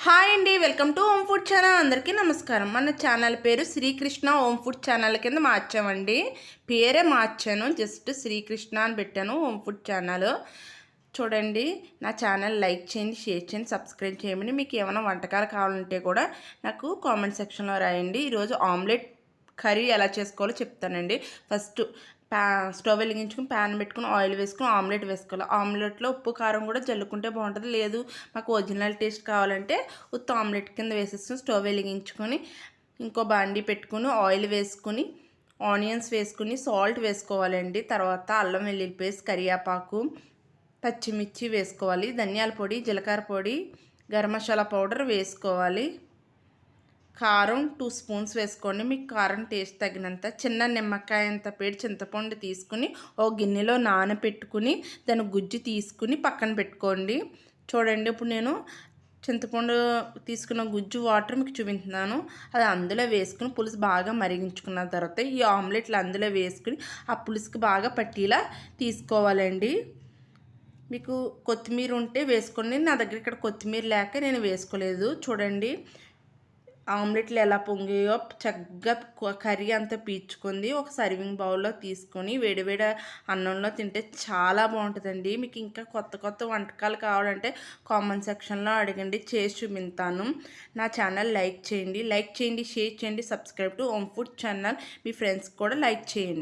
Hi అండి, welcome to home food channel. అందరికీ నమస్కారం. మన ఛానల్ పేరు శ్రీకృష్ణ హోమ్ ఫుడ్ ఛానల్ కింద మార్చామండి. పేరే మార్చాను, జస్ట్ శ్రీకృష్ణ అని పెట్టాను హోమ్ ఫుడ్ ఛానల్. చూడండి, నా ఛానల్ లైక్ చేయండి, షేర్ చేయండి, సబ్స్క్రైబ్ చేయండి. మీకు ఏమైనా వంటకాలు కావాలంటే కూడా నాకు కామెంట్ సెక్షన్లో రాయండి. ఈరోజు ఆమ్లెట్ కర్రీ ఎలా చేసుకోవాలో చెప్తానండి. ఫస్ట్ స్టవ్ వెలిగించుకుని ప్యాన్ పెట్టుకుని ఆయిల్ వేసుకుని ఆమ్లెట్ వేసుకోవాలి. ఆమ్లెట్లో ఉప్పు కారం కూడా జల్లుకుంటే బాగుంటుంది. లేదు మాకు ఒరిజినల్ టేస్ట్ కావాలంటే ఉత్త ఆమ్లెట్ కింద వేసేసుకుని స్టవ్ వెలిగించుకొని ఇంకో బాండీ పెట్టుకుని ఆయిల్ వేసుకుని ఆనియన్స్ వేసుకుని సాల్ట్ వేసుకోవాలండి. తర్వాత అల్లం వెల్లుల్లి పేస్ట్, కరివేపాకు, పచ్చిమిర్చి వేసుకోవాలి. ధనియాల పొడి, జీలకర్ర పొడి, గరం మసాలా పౌడర్ వేసుకోవాలి. కారం 2 స్పూన్స్ వేసుకోండి. మీకు కారం టేస్ట్ తగినంత. చిన్న నిమ్మకాయ అంత పేరు చింతపండు తీసుకుని ఓ గిన్నెలో నానబెట్టుకుని దాని గుజ్జు తీసుకుని పక్కన పెట్టుకోండి. చూడండి, ఇప్పుడు నేను చింతపండు తీసుకున్న గుజ్జు వాటర్ మీకు చూపించున్నాను. అది అందులో వేసుకుని పులుసు బాగా మరిగించుకున్న తర్వాత ఈ ఆమ్లెట్లు అందులో వేసుకుని ఆ పులుసుకి బాగా పట్టేలా తీసుకోవాలండి. మీకు కొత్తిమీర ఉంటే వేసుకోండి. నా దగ్గర ఇక్కడ కొత్తిమీర లేక నేను వేసుకోలేదు. చూడండి, ఆమ్లెట్లు ఎలా పొంగాయో చక్కగా కర్రీ అంతా పీల్చుకుంది. ఒక సర్వింగ్ బౌల్లో తీసుకొని వేడివేడి అన్నంలో తింటే చాలా బాగుంటుందండి. మీకు ఇంకా కొత్త కొత్త వంటకాలు కావాలంటే కామెంట్ సెక్షన్లో అడగండి, చేసి చూపిస్తాను. నా ఛానల్ లైక్ చేయండి, షేర్ చేయండి, subscribe to home food channel. మీ ఫ్రెండ్స్కి కూడా లైక్ చేయండి.